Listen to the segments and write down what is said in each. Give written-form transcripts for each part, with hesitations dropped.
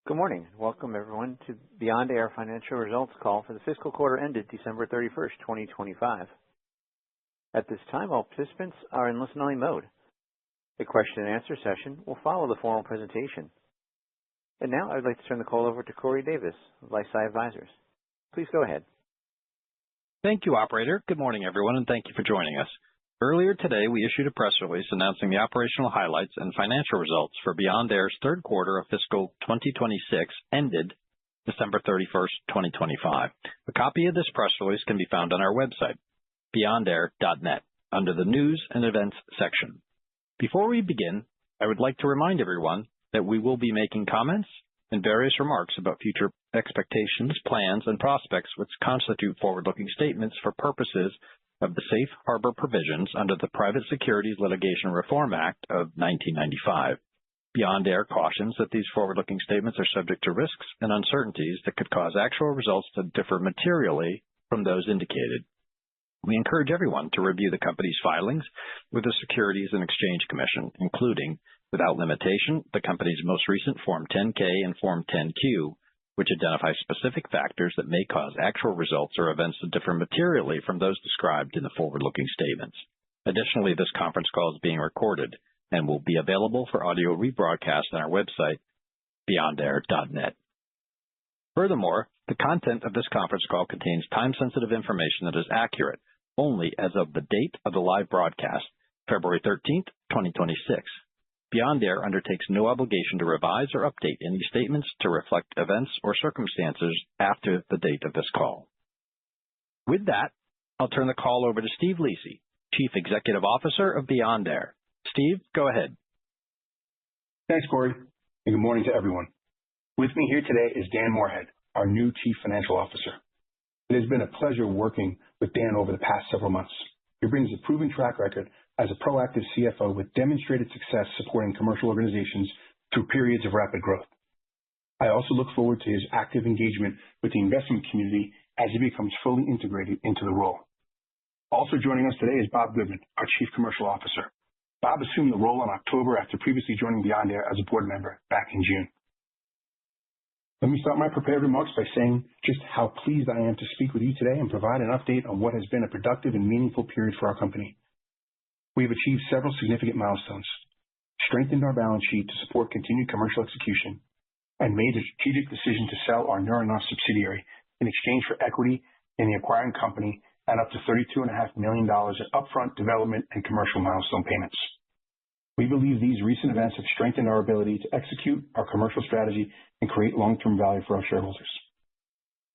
Good morning. Welcome, everyone, to Beyond Air Financial Results Call for the fiscal quarter ended December 31st, 2025. At this time, all participants are in listen-only mode. A question-and-answer session will follow the formal presentation. And now I'd like to turn the call over to Corey Davis of LifeSci Advisors. Please go ahead. Thank you, Operator. Good morning, everyone, and thank you for joining us. Earlier today, we issued a press release announcing the operational highlights and financial results for Beyond Air's third quarter of fiscal 2026 ended December 31st, 2025. A copy of this press release can be found on our website, beyondair.net, under the News and Events section. Before we begin, I would like to remind everyone that we will be making comments and various remarks about future expectations, plans, and prospects which constitute forward-looking statements for purposes of the Safe Harbor Provisions under the Private Securities Litigation Reform Act of 1995. Beyond Air cautions that these forward-looking statements are subject to risks and uncertainties that could cause actual results to differ materially from those indicated. We encourage everyone to review the company's filings with the Securities and Exchange Commission, including, without limitation, the company's most recent Form 10-K and Form 10-Q, which identify specific factors that may cause actual results or events to differ materially from those described in the forward-looking statements. Additionally, this conference call is being recorded and will be available for audio rebroadcast on our website, beyondair.net. Furthermore, the content of this conference call contains time-sensitive information that is accurate only as of the date of the live broadcast, February 13th, 2026. Beyond Air undertakes no obligation to revise or update any statements to reflect events or circumstances after the date of this call. With that, I'll turn the call over to Steve Lisi, Chief Executive Officer of Beyond Air. Steve, go ahead. Thanks, Corey, and good morning to everyone. With me here today is Dan Moorhead, our new Chief Financial Officer. It has been a pleasure working with Dan over the past several months. He brings a proven track record as a proactive CFO with demonstrated success supporting commercial organizations through periods of rapid growth. I also look forward to his active engagement with the investment community as he becomes fully integrated into the role. Also joining us today is Bob Goodman, our Chief Commercial Officer. Bob assumed the role in October after previously joining Beyond Air as a board member back in June. Let me start my prepared remarks by saying just how pleased I am to speak with you today and provide an update on what has been a productive and meaningful period for our company. We have achieved several significant milestones, strengthened our balance sheet to support continued commercial execution, and made a strategic decision to sell our Neuronos subsidiary in exchange for equity in the acquiring company and up to $32.5 million in upfront development and commercial milestone payments. We believe these recent events have strengthened our ability to execute our commercial strategy and create long-term value for our shareholders.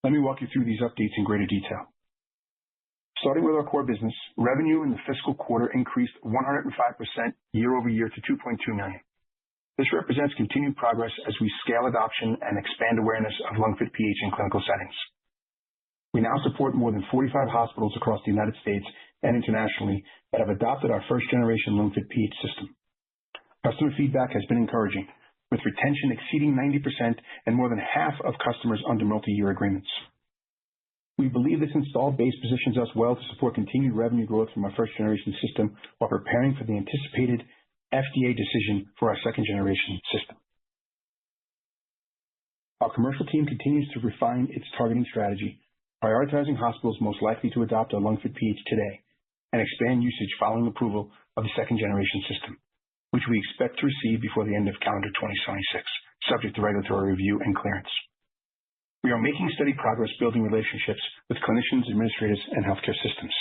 Let me walk you through these updates in greater detail. Starting with our core business, revenue in the fiscal quarter increased 105% year-over-year to $2.2 million. This represents continued progress as we scale adoption and expand awareness of LungFit PH in clinical settings. We now support more than 45 hospitals across the United States and internationally that have adopted our first-generation LungFit PH system. Customer feedback has been encouraging, with retention exceeding 90% and more than half of customers under multi-year agreements. We believe this installed base positions us well to support continued revenue growth from our first-generation system while preparing for the anticipated FDA decision for our second-generation system. Our commercial team continues to refine its targeting strategy, prioritizing hospitals most likely to adopt our LungFit PH today and expand usage following approval of the second-generation system, which we expect to receive before the end of calendar 2026, subject to regulatory review and clearance. We are making steady progress building relationships with clinicians, administrators, and healthcare systems.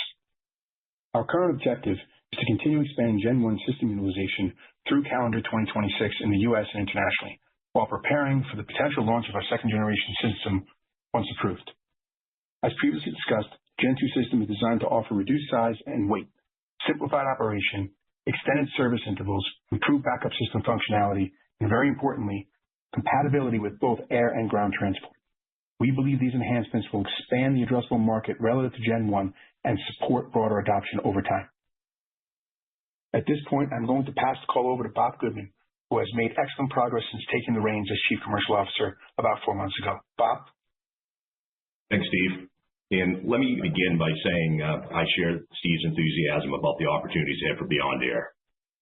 Our current objective is to continue expanding Gen 1 system utilization through calendar 2026 in the U.S. and internationally, while preparing for the potential launch of our second-generation system once approved. As previously discussed, Gen 2 system is designed to offer reduced size and weight, simplified operation, extended service intervals, improved backup system functionality, and very importantly, compatibility with both air and ground transport. We believe these enhancements will expand the addressable market relative to Gen 1 and support broader adoption over time. At this point, I'm going to pass the call over to Bob Goodman, who has made excellent progress since taking the reins as Chief Commercial Officer about 4 months ago. Bob? Thanks, Steve. And let me begin by saying I share Steve's enthusiasm about the opportunities ahead for Beyond Air.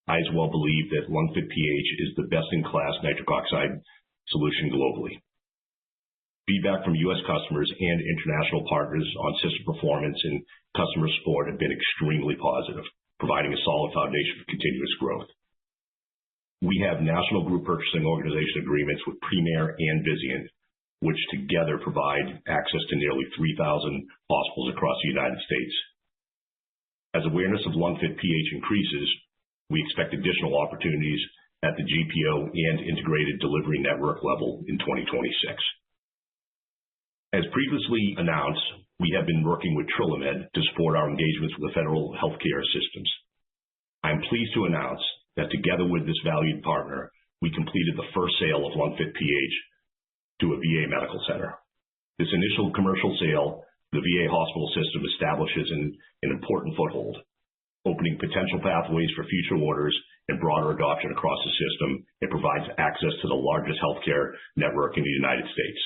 I as well believe that LungFit PH is the best-in-class nitric oxide solution globally. Feedback from U.S. customers and international partners on system performance and customer support have been extremely positive, providing a solid foundation for continuous growth. We have national group purchasing organization agreements with Premier and Vizient, which together provide access to nearly 3,000 hospitals across the United States. As awareness of LungFit PH increases, we expect additional opportunities at the GPO and integrated delivery network level in 2026. As previously announced, we have been working with Trillamed to support our engagements with the federal healthcare systems. I am pleased to announce that together with this valued partner, we completed the first sale of LungFit PH to a VA medical center. This initial commercial sale, the VA hospital system establishes an important foothold, opening potential pathways for future orders and broader adoption across the system. It provides access to the largest healthcare network in the United States.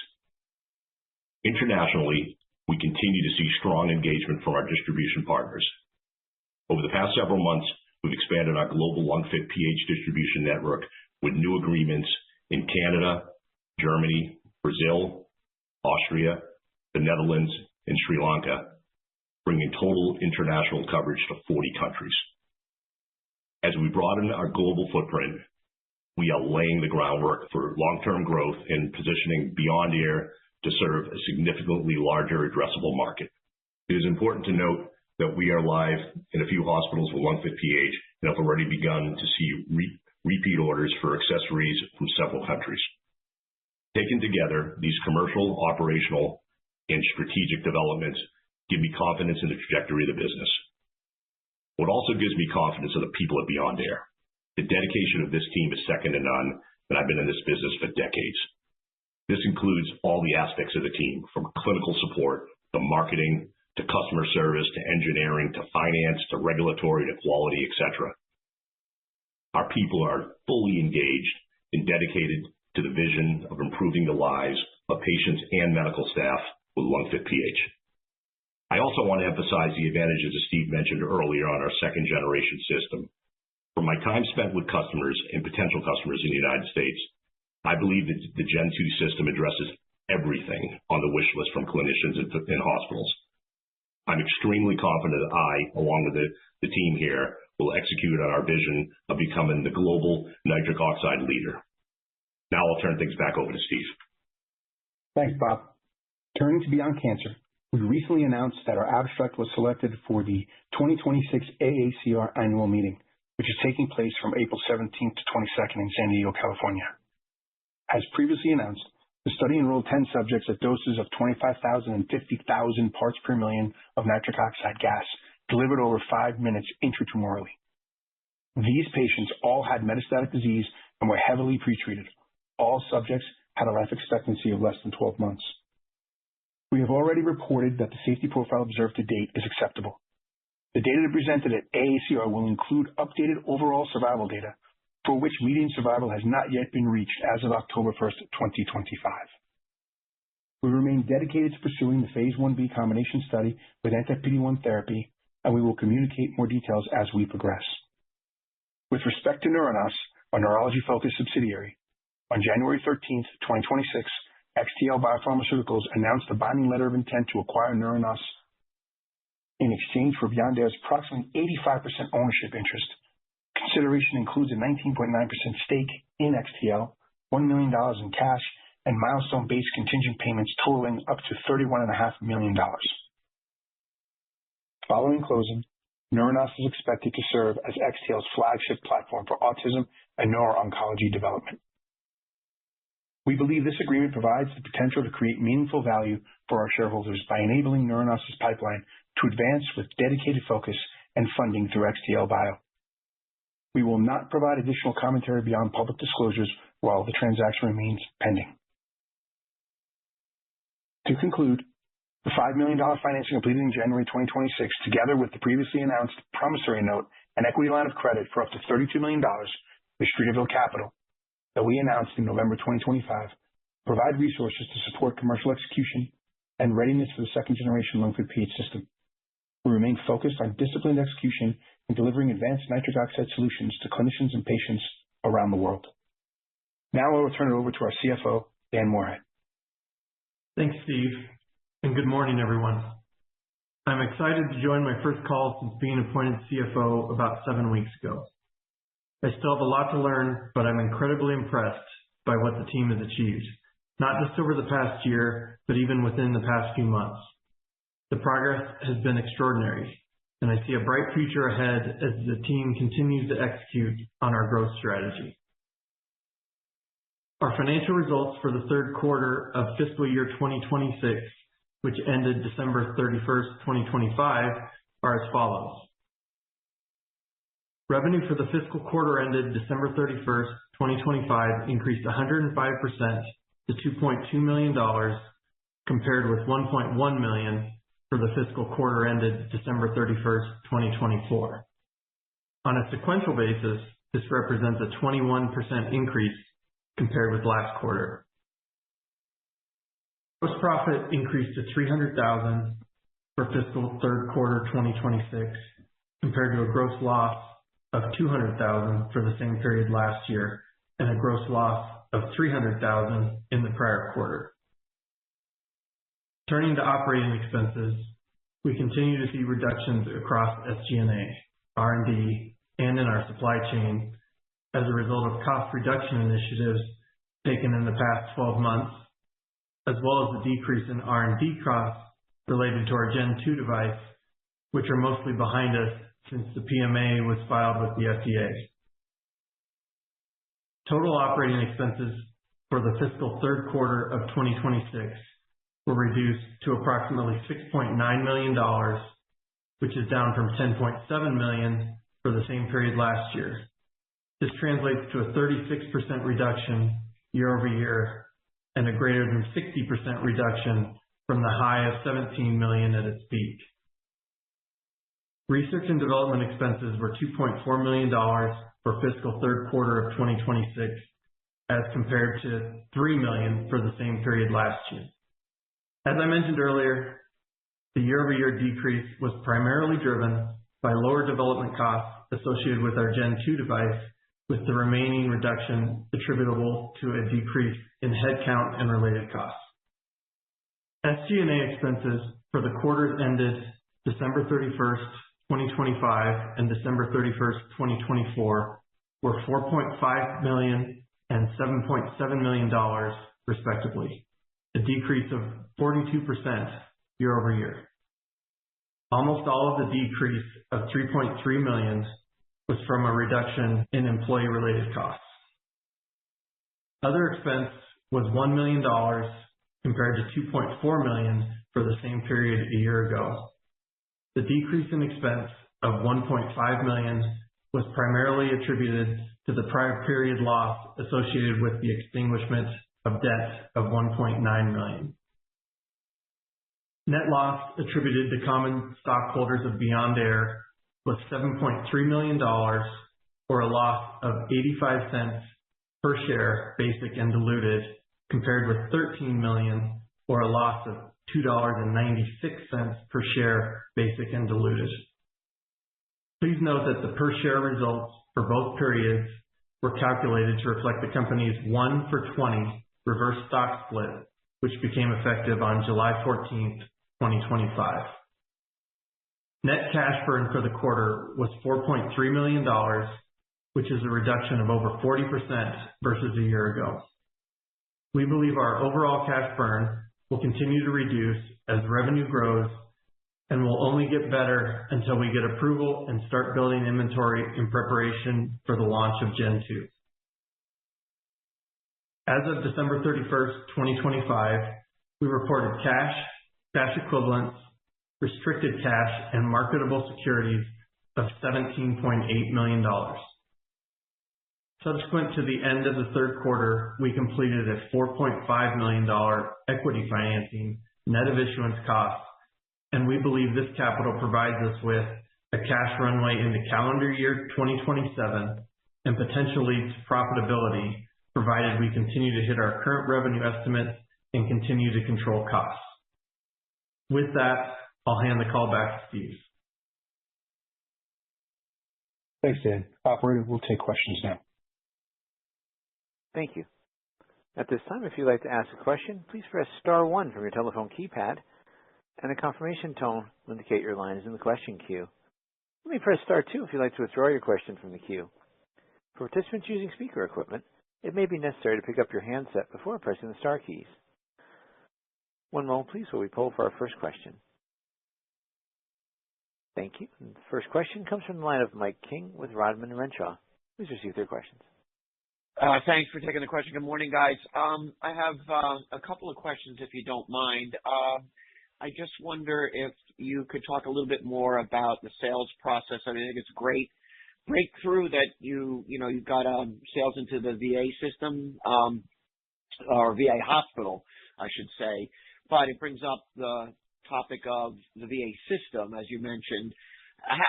Internationally, we continue to see strong engagement from our distribution partners. Over the past several months, we've expanded our global LungFit PH distribution network with new agreements in Canada, Germany, Brazil, Austria, the Netherlands, and Sri Lanka, bringing total international coverage to 40 countries. As we broaden our global footprint, we are laying the groundwork for long-term growth and positioning Beyond Air to serve a significantly larger addressable market. It is important to note that we are live in a few hospitals with LungFit PH and have already begun to see repeat orders for accessories from several countries. Taken together, these commercial, operational, and strategic developments give me confidence in the trajectory of the business. What also gives me confidence are the people at Beyond Air. The dedication of this team is second to none, and I've been in this business for decades. This includes all the aspects of the team, from clinical support to marketing to customer service to engineering to finance to regulatory to quality, etc. Our people are fully engaged and dedicated to the vision of improving the lives of patients and medical staff with LungFit PH. I also want to emphasize the advantages that Steve mentioned earlier on our second-generation system. From my time spent with customers and potential customers in the United States, I believe that the Gen 2 system addresses everything on the wish list from clinicians in hospitals. I'm extremely confident that I, along with the team here, will execute on our vision of becoming the global nitric oxide leader. Now I'll turn things back over to Steve. Thanks, Bob. Turning to Beyond Cancer, we recently announced that our abstract was selected for the 2026 AACR annual meeting, which is taking place from April 17th to 22nd in San Diego, California. As previously announced, the study enrolled 10 subjects at doses of 25,000 and 50,000 parts per million of nitric oxide gas delivered over 5 minutes intratumorally. These patients all had metastatic disease and were heavily pretreated. All subjects had a life expectancy of less than 12 months. We have already reported that the safety profile observed to date is acceptable. The data presented at AACR will include updated overall survival data, for which median survival has not yet been reached as of October 1st, 2025. We remain dedicated to pursuing the Phase 1b combination study with anti-PD-1 therapy, and we will communicate more details as we progress. With respect to Neuronos, our neurology-focused subsidiary, on January 13th, 2026, XTL Biopharmaceuticals announced a binding letter of intent to acquire Neuronos in exchange for Beyond Air's approximately 85% ownership interest. Consideration includes a 19.9% stake in XTL, $1 million in cash, and milestone-based contingent payments totaling up to $31.5 million. Following closing, Neuronos is expected to serve as XTL's flagship platform for autism and neuro-oncology development. We believe this agreement provides the potential to create meaningful value for our shareholders by enabling Neuronos' pipeline to advance with dedicated focus and funding through XTL Bio. We will not provide additional commentary beyond public disclosures while the transaction remains pending. To conclude, the $5 million financing completed in January 2026, together with the previously announced promissory note and equity line of credit for up to $32 million with Streeterville Capital that we announced in November 2025, provide resources to support commercial execution and readiness for the second-generation LungFit PH system. We remain focused on disciplined execution and delivering advanced nitric oxide solutions to clinicians and patients around the world. Now I will turn it over to our CFO, Dan Moorhead. Thanks, Steve, and good morning, everyone. I'm excited to join my first call since being appointed CFO about 7 weeks ago. I still have a lot to learn, but I'm incredibly impressed by what the team has achieved, not just over the past year, but even within the past few months. The progress has been extraordinary, and I see a bright future ahead as the team continues to execute on our growth strategy. Our financial results for the third quarter of fiscal year 2026, which ended December 31st, 2025, are as follows. Revenue for the fiscal quarter ended December 31st, 2025 increased 105% to $2.2 million compared with $1.1 million for the fiscal quarter ended December 31st, 2024. On a sequential basis, this represents a 21% increase compared with last quarter. Gross profit increased to $300,000 for fiscal third quarter 2026 compared to a gross loss of $200,000 for the same period last year and a gross loss of $300,000 in the prior quarter. Turning to operating expenses, we continue to see reductions across SG&A, R&D, and in our supply chain as a result of cost reduction initiatives taken in the past 12 months, as well as the decrease in R&D costs related to our Gen 2 device, which are mostly behind us since the PMA was filed with the FDA. Total operating expenses for the fiscal third quarter of 2026 were reduced to approximately $6.9 million, which is down from $10.7 million for the same period last year. This translates to a 36% reduction year over year and a greater than 60% reduction from the high of $17 million at its peak. Research and development expenses were $2.4 million for fiscal third quarter of 2026 as compared to $3 million for the same period last year. As I mentioned earlier, the year-over-year decrease was primarily driven by lower development costs associated with our Gen 2 device, with the remaining reduction attributable to a decrease in headcount and related costs. SG&A expenses for the quarters ended December 31st, 2025 and December 31st, 2024 were $4.5 million and $7.7 million, respectively, a decrease of 42% year over year. Almost all of the decrease of $3.3 million was from a reduction in employee-related costs. Other expense was $1 million compared to $2.4 million for the same period a year ago. The decrease in expense of $1.5 million was primarily attributed to the prior period loss associated with the extinguishment of debt of $1.9 million. Net loss attributed to common stockholders of Beyond Air was $7.3 million, or a loss of 85 cents per share, basic and diluted, compared with $13 million, or a loss of $2.96 per share, basic and diluted. Please note that the per share results for both periods were calculated to reflect the company's 1-for-20 reverse stock split, which became effective on July 14th, 2025. Net cash burn for the quarter was $4.3 million, which is a reduction of over 40% versus a year ago. We believe our overall cash burn will continue to reduce as revenue grows and will only get better until we get approval and start building inventory in preparation for the launch of Gen 2. As of December 31st, 2025, we reported cash, cash equivalents, restricted cash, and marketable securities of $17.8 million. Subsequent to the end of the third quarter, we completed a $4.5 million equity financing net of issuance costs, and we believe this capital provides us with a cash runway into calendar year 2027 and potentially to profitability, provided we continue to hit our current revenue estimates and continue to control costs. With that, I'll hand the call back to Steve. Thanks, Dan. Operator, we'll take questions now. Thank you. At this time, if you'd like to ask a question, please press star one from your telephone keypad, and a confirmation tone will indicate your line is in the question queue. You may press star two if you'd like to withdraw your question from the queue. For participants using speaker equipment, it may be necessary to pick up your handset before pressing the star keys. One moment, please, while we poll for our first question. Thank you. And the first question comes from the line of Mike King with Rodman & Renshaw. Please receive with your questions. Thanks for taking the question. Good morning, guys. I have a couple of questions, if you don't mind. I just wonder if you could talk a little bit more about the sales process. I think it's a great breakthrough that you've got sales into the VA system, or VA hospital, I should say. But it brings up the topic of the VA system, as you mentioned.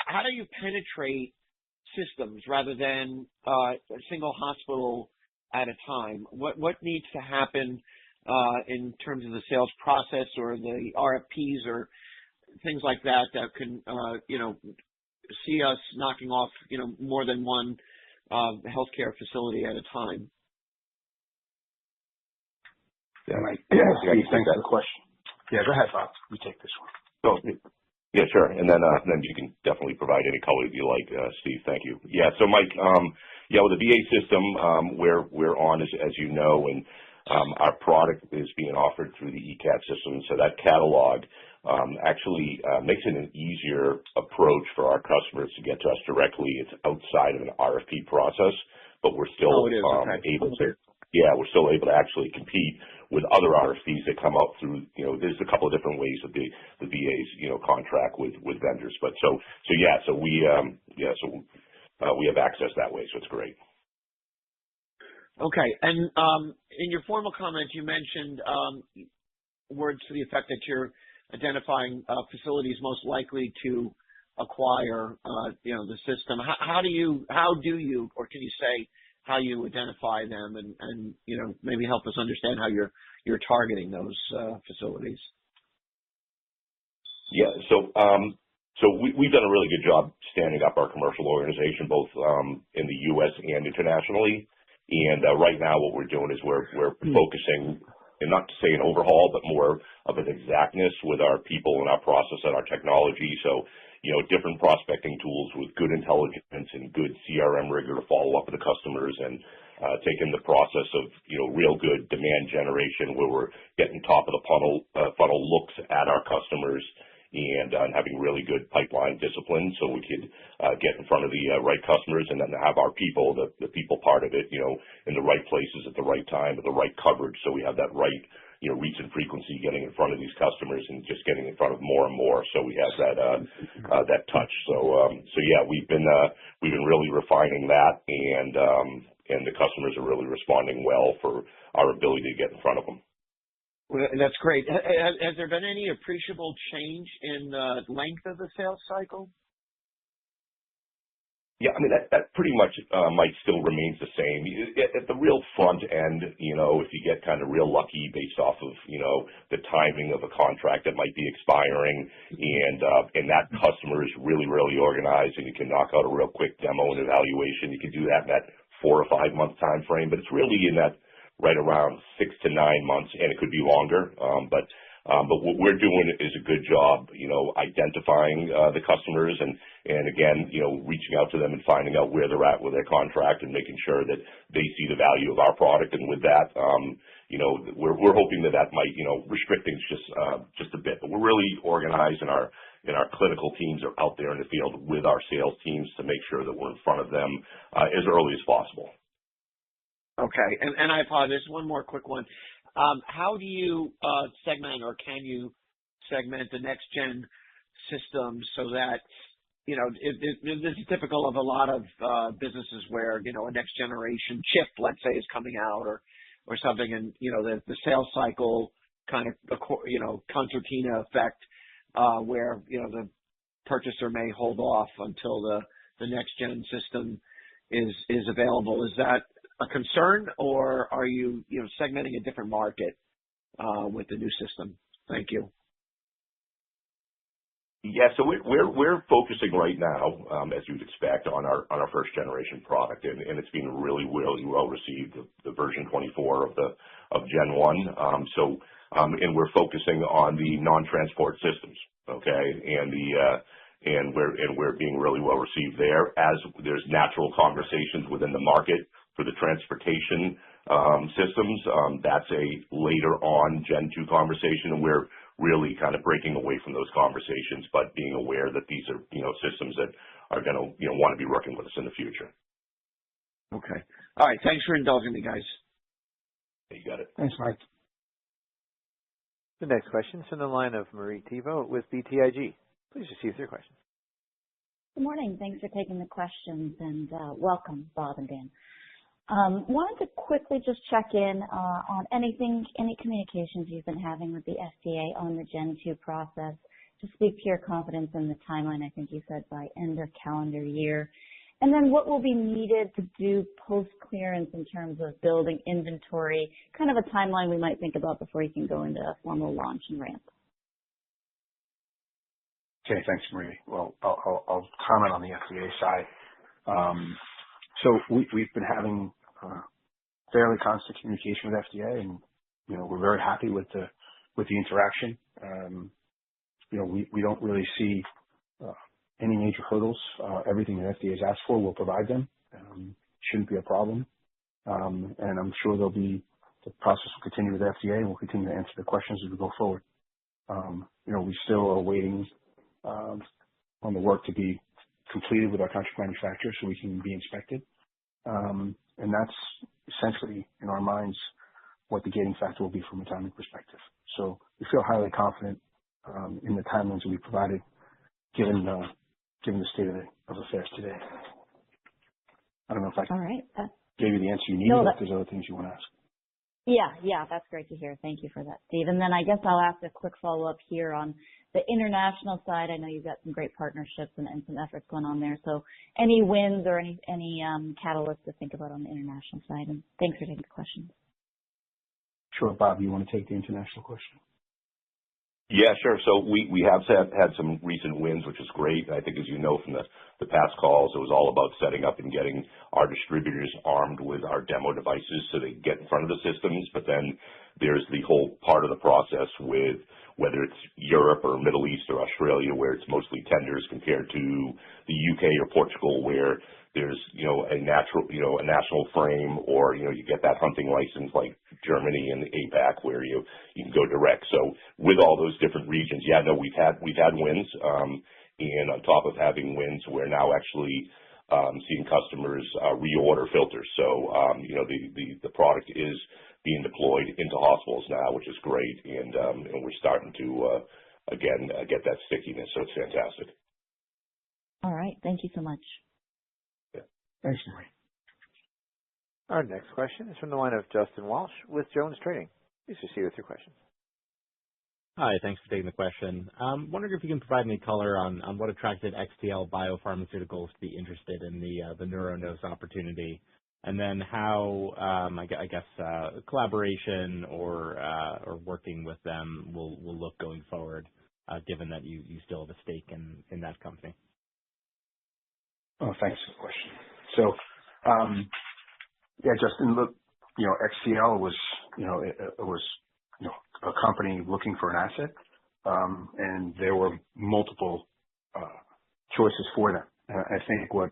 How do you penetrate systems rather than a single hospital at a time? What needs to happen in terms of the sales process or the RFPs or things like that can see us knocking off more than one healthcare facility at a time? Yeah, Mike. Steve, thanks for the question. Yeah, go ahead, Bob. You take this one. Oh, yeah, sure. And then you can definitely provide any color you like, Steve. Thank you. Yeah. So, Mike, with the VA system, we're on, as you know, and our product is being offered through the ECAT system. So that catalog actually makes it an easier approach for our customers to get to us directly. It's outside of an RFP process, but we're still able to. Yeah, we're still able to actually compete with other RFPs that come out through. There's a couple of different ways that the VAs contract with vendors. But we have access that way, so it's great. Okay, and in your formal comments, you mentioned words to the effect that you're identifying facilities most likely to acquire, the system. How do you, or can you say how you identify them, and maybe help us understand how you're targeting those facilities? Yeah, so we've done a really good job standing up our commercial organization, both in the U.S. and internationally. And right now, what we're doing is we're focusing, and not to say an overhaul, but more of an exactness with our people and our process and our technology. So, different prospecting tools with good intelligence and good CRM rigor to follow up with the customers, and taking the process of, real good demand generation where we're getting top of the funnel looks at our customers, and having really good pipeline discipline so we could get in front of the right customers, and then have our people, the people part of it, in the right places at the right time with the right coverage. So we have that right, reach and frequency getting in front of these customers and just getting in front of more and more. So we have that touch. So yeah, we've been really refining that, and the customers are really responding well for our ability to get in front of them. Well, that's great. Has there been any appreciable change in the length of the sales cycle? Yeah, I mean, that pretty much, Mike, still remains the same. At the real front end, if you get kind of real lucky based off of, the timing of a contract that might be expiring, and that customer is really, really organized, and you can knock out a real quick demo and evaluation. You can do that in that 4 or 5 month time frame, but it's really in that right around 6 to 9 months, and it could be longer. But what we're doing is a good job, identifying the customers, and again, reaching out to them and finding out where they're at with their contract, and making sure that they see the value of our product. And with that, we're hoping that might, restrict things just a bit. But we're really organized, and our clinical teams are out there in the field with our sales teams to make sure that we're in front of them as early as possible. Okay, and I apologize, one more quick one. How do you segment, or can you segment the next-gen system so that, this is typical of a lot of businesses where, a next-generation chip, let's say, is coming out or something, and, the sales cycle kind of, concertina effect, where, the purchaser may hold off until the next-gen system is available. Is that a concern, or are you, segmenting a different market with the new system? Thank you. Yeah, so we're focusing right now, as you'd expect, on our first generation product, and it's been really well received. The version 24 of Gen 1. And we're focusing on the non-transport systems, okay, and we're being really well received there. As there's natural conversations within the market for the transportation systems, that's a later on Gen 2 conversation, and we're really kind of breaking away from those conversations, but being aware that these are, systems that are going to, want to be working with us in the future. Okay. All right. Thanks for indulging me, guys. You got it. Thanks, Mike. The next question is from the line of Marie Thibault with BTIG. Please proceed with your question. Good morning. Thanks for taking the questions, and welcome, Bob and Dan. Wanted to quickly just check in on any communications you've been having with the FDA on the Gen 2 process to speak to your confidence in the timeline. I think you said by end of calendar year. And then what will be needed to do post-clearance in terms of building inventory, kind of a timeline we might think about before you can go into a formal launch and ramp. Okay, thanks, Marie. Well, I'll comment on the FDA side. So we've been having fairly constant communication with FDA, and we're very happy with the interaction. We don't really see any major hurdles. Everything the FDA has asked for, we'll provide them. Shouldn't be a problem, and I'm sure the process will continue with the FDA, and we'll continue to answer the questions as we go forward. We still are waiting on the work to be completed with our contract manufacturer so we can be inspected. And that's essentially, in our minds, what the gating factor will be from a timing perspective. So we feel highly confident in the timelines that we provided, given the state of affairs today. I don't know if I gave you the answer you needed, or if there's other things you want to ask. Yeah, that's great to hear. Thank you for that, Steve. And then I guess I'll ask a quick follow-up here on the international side. I know you've got some great partnerships and some efforts going on there. So any wins or any catalysts to think about on the international side? And thanks for taking the question. Sure. Bob, you want to take the international question? Yeah, sure. So we have had some recent wins, which is great. I think, as you know from the past calls, it was all about setting up and getting our distributors armed with our demo devices so they get in front of the systems. But then there's the whole part of the process with whether it's Europe or Middle East or Australia, where it's mostly tenders, compared to the UK or Portugal, where there's, a national frame, or, you get that hunting license like Germany and APAC, where you can go direct. So with all those different regions, we've had wins. And on top of having wins, we're now actually seeing customers reorder filters. So, the product is being deployed into hospitals now, which is great. And we're starting to, again, get that stickiness. So it's fantastic. All right. Thank you so much. Thanks, Marie. Our next question is from the line of Justin Walsh with Jones Trading. Please proceed with your question. Hi, thanks for taking the question. Wondering if you can provide any color on what attracted XTL Biopharmaceuticals to be interested in the NeuroNose opportunity, and then how I guess collaboration or working with them will look going forward, given that you still have a stake in that company. Oh, thanks for the question. So, Justin, look, XTL was, it was, a company looking for an asset, and there were multiple choices for them. And I think what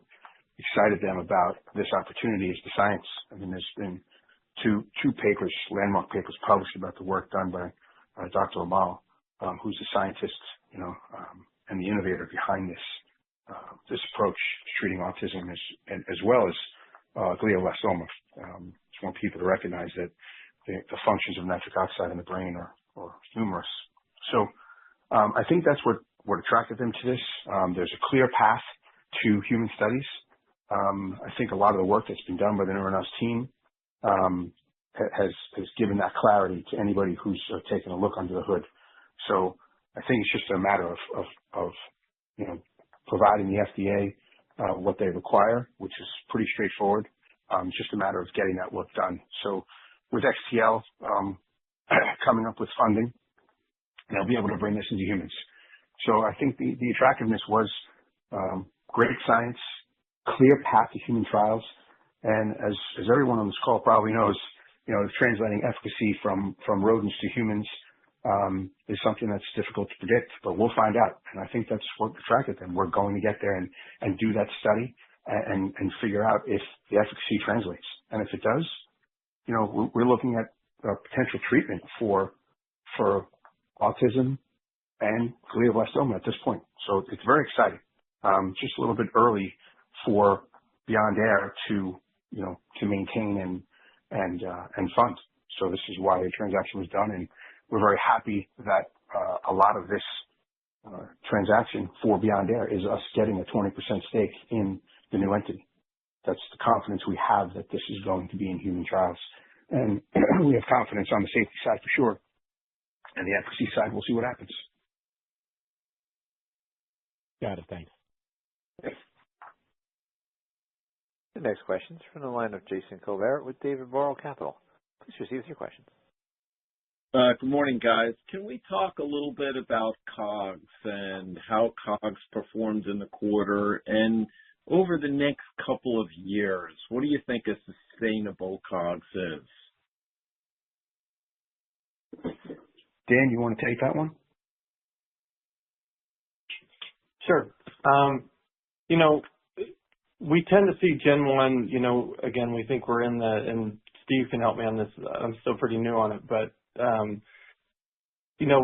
excited them about this opportunity is the science. I mean, there's been two papers, landmark papers, published about the work done by Dr. Amal, who's the scientist, and the innovator behind this approach to treating autism, as well as glioblastoma. Just want people to recognize that the functions of nitric oxide in the brain are numerous. So I think that's what attracted them to this. There's a clear path to human studies. I think a lot of the work that's been done by the NeuroNose team has given that clarity to anybody who's taken a look under the hood. So I think it's just a matter of providing the FDA what they require, which is pretty straightforward. It's just a matter of getting that work done. So with XTL coming up with funding, they'll be able to bring this into humans. So I think the attractiveness was great science, clear path to human trials, and as everyone on this call probably knows, translating efficacy from rodents to humans is something that's difficult to predict, but we'll find out. And I think that's what attracted them. We're going to get there and do that study and figure out if the efficacy translates. And if it does, we're looking at a potential treatment for autism and glioblastoma at this point. So it's very exciting. Just a little bit early for Beyond Air to maintain and fund. So this is why the transaction was done, and we're very happy that a lot of this transaction for Beyond Air is us getting a 20% stake in the new entity. That's the confidence we have that this is going to be in human trials. And we have confidence on the safety side for sure. And the efficacy side, we'll see what happens. Got it. Thanks. The next question is from the line of Jason Colbert with David Borrell Capital. Please proceed with your questions. Good morning, guys. Can we talk a little bit about COGS and how COGS performed in the quarter and over the next couple of years? What do you think a sustainable COGS is? Dan, you want to take that one? Sure. We tend to see Gen 1, again, we think we're and Steve can help me on this. I'm still pretty new on it, but,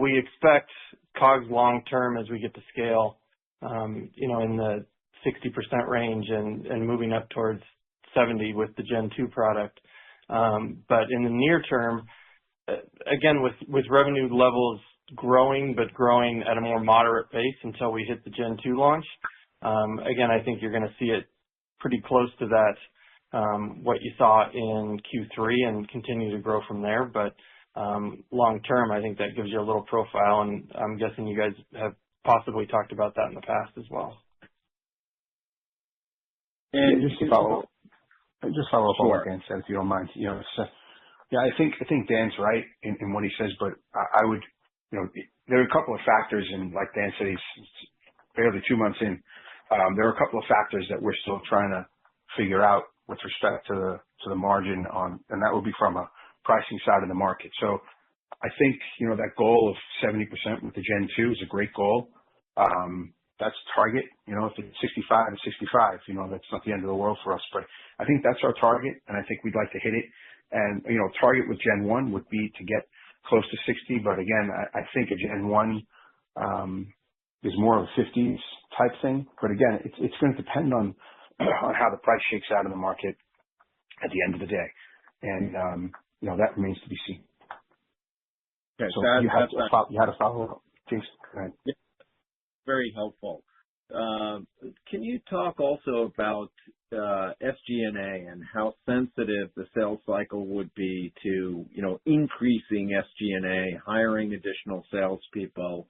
we expect COGS long term as we get to scale, in the 60% range and moving up towards 70 with the Gen 2 product. But in the near term, again, with revenue levels growing, but growing at a more moderate pace until we hit the Gen 2 launch, again, I think you're going to see it pretty close to that, what you saw in Q3 and continue to grow from there. But long term, I think that gives you a little profile, and I'm guessing you guys have possibly talked about that in the past as well. And just to follow up on what Dan said, if you don't mind. I think Dan's right in what he says, but I would, there are a couple of factors, and like Dan said, he's barely 2 months in. There are a couple of factors that we're still trying to figure out with respect to the margin and that would be from a pricing side of the market. So I think, that goal of 70% with the Gen 2 is a great goal. That's target, if it's 65 to 65, that's not the end of the world for us, but I think that's our target, and I think we'd like to hit it. And, target with Gen 1 would be to get close to 60, but again, I think a Gen 1, is more of a 50s type thing. But again, it's going to depend on how the price shakes out in the market at the end of the day. And, that remains to be seen. Okay, so you had to follow up. Jason, go ahead. Yeah, very helpful. Can you talk also about SG&A and how sensitive the sales cycle would be to, increasing SG&A, hiring additional salespeople?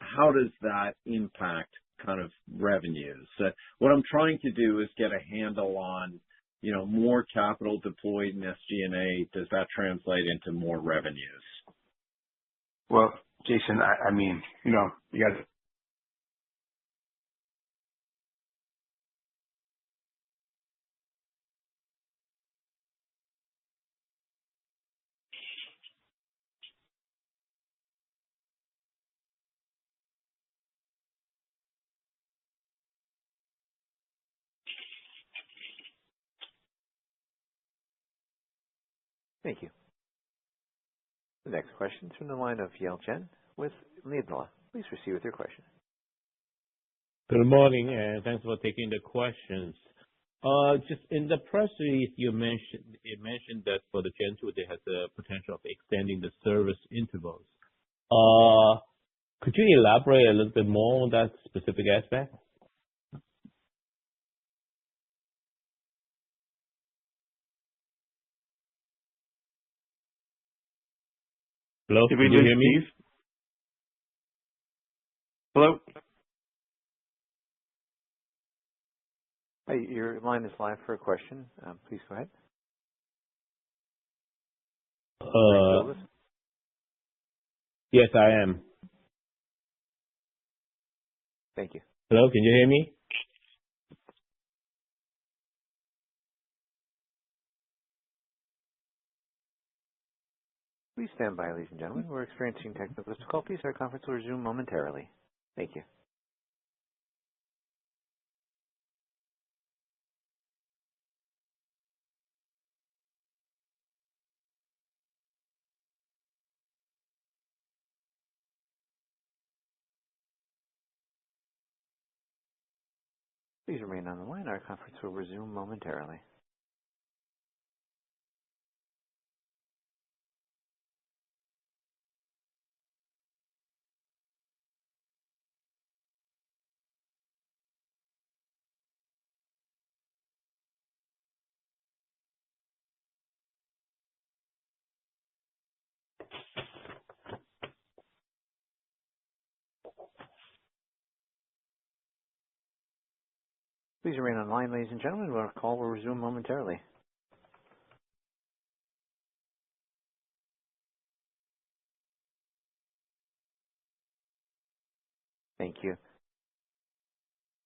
How does that impact kind of revenues? What I'm trying to do is get a handle on, more capital deployed in SG&A. Does that translate into more revenues? Well, Jason, I mean, you got to. Thank you. The next question is from the line of Yale Chen with Needlaw. Please proceed with your question. Good morning, and thanks for taking the questions. Just in the press release, it mentioned that for the Gen 2, they had the potential of extending the service intervals. Could you elaborate a little bit more on that specific aspect? Hello? Did we Can you lose hear me? Steve? Hello? Hi, your line is live for a question. Please go ahead. Yes, I am. Thank you. Hello, can you hear me? Please stand by, ladies and gentlemen. We're experiencing technical difficulties. Our conference will resume momentarily. Thank you. Please remain on the line. Our conference will resume momentarily. Please remain on the line, ladies and gentlemen. Our call will resume momentarily. Thank you.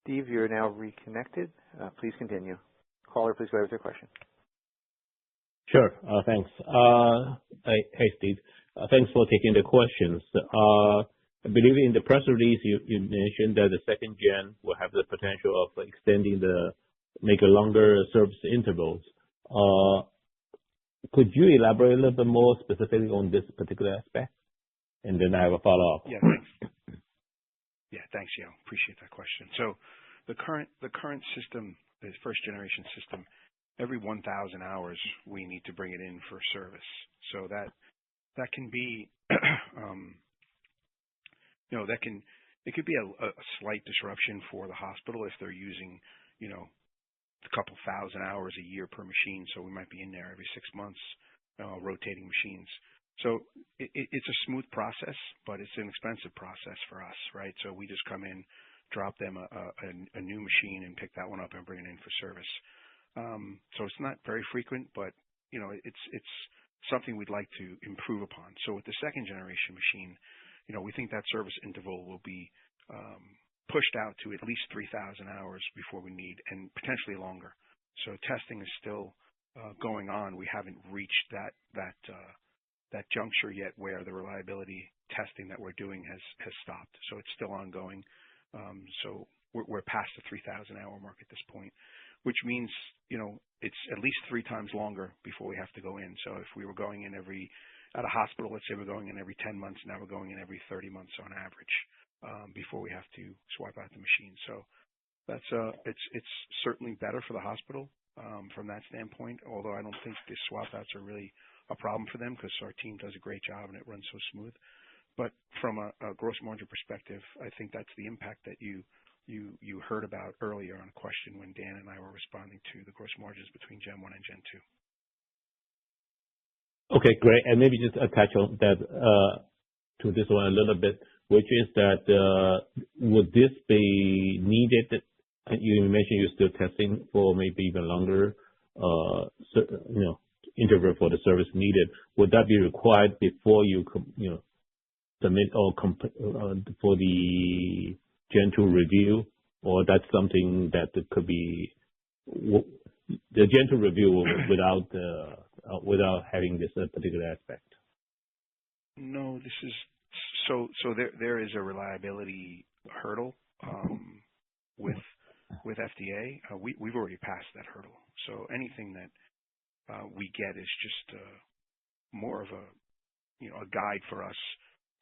Steve, you're now reconnected. Please continue. Caller, please go ahead with your question. Sure. Thanks. Hey, Steve. Thanks for taking the questions. I believe in the press release you mentioned that the second gen will have the potential of extending make a longer service intervals. Could you elaborate a little bit more specifically on this particular aspect? And then I have a follow-up. Yeah, thanks. Yeah, thanks, Yale. Appreciate that question. So the current system, the first generation system, every 1,000 hours we need to bring it in for service. So that can be it could be a slight disruption for the hospital if they're using, a couple thousand hours a year per machine. So we might be in there every 6 months, rotating machines. So it's a smooth process, but it's an expensive process for us, right? So we just come in, drop them a new machine and pick that one up and bring it in for service. So it's not very frequent, but it's something we'd like to improve upon. So with the second generation machine, we think that service interval will be pushed out to at least 3,000 hours before we need, and potentially longer. So testing is still going on. We haven't reached that juncture yet where the reliability testing that we're doing has stopped. So it's still ongoing. So we're past the 3,000 hour mark at this point, which means it's at least 3 times longer before we have to go in. So if we were going in at a hospital, let's say we're going in every 10 months, now we're going in every 30 months on average before we have to swap out the machine. So that's it's certainly better for the hospital from that standpoint, although I don't think the swap outs are really a problem for them because our team does a great job and it runs so smooth. But from a gross margin perspective, I think that's the impact that you heard about earlier on a question when Dan and I were responding to the gross margins between Gen 1 and Gen 2. Okay, great. And maybe just attach on that to this one a little bit, which is that would this be needed? You mentioned you're still testing for maybe even longer, interval for the service needed. Would that be required before you submit or for the Gen 2 review, or that's something that could be the Gen 2 review without having this particular aspect? No, this is so there is a reliability hurdle with FDA. We've already passed that hurdle. So anything that we get is just more of a guide for us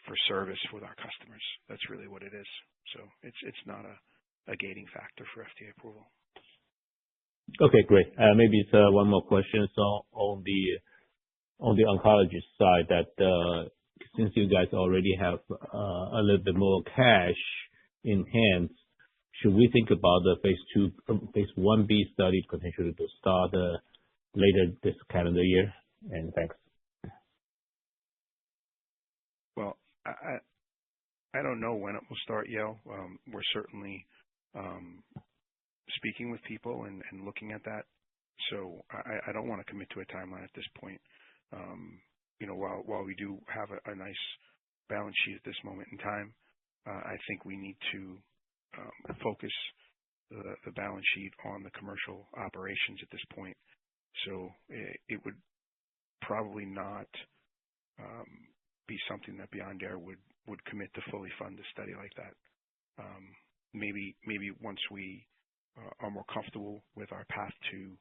for service with our customers. That's really what it is. So it's not a gating factor for FDA approval. Okay, great. Maybe it's one more question. So on the oncology side, that since you guys already have a little bit more cash in hand, should we think about the phase 1B study potentially to start later this calendar year? And thanks. Well, I don't know when it will start, Yale. We're certainly speaking with people and looking at that. So I don't want to commit to a timeline at this point. While we do have a nice balance sheet at this moment in time, I think we need to focus the balance sheet on the commercial operations at this point. So it would probably not be something that Beyond Air would commit to fully fund a study like that. Maybe once we are more comfortable with our path to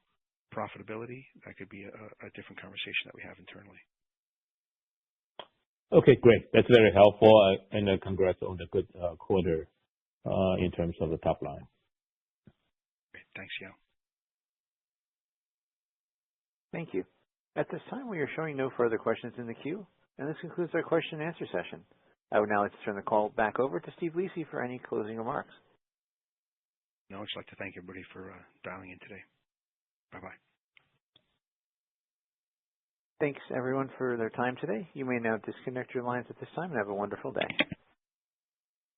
profitability, that could be a different conversation that we have internally. Okay, great. That's very helpful, and congrats on the good quarter in terms of the top line. Great. Thanks, Yao. Thank you. At this time, we are showing no further questions in the queue, and this concludes our question and answer session. I would now like to turn the call back over to Steve Lisi for any closing remarks. No, I'd just like to thank everybody for dialing in today. Bye-bye. Thanks, everyone, for their time today. You may now disconnect your lines at this time and have a wonderful day.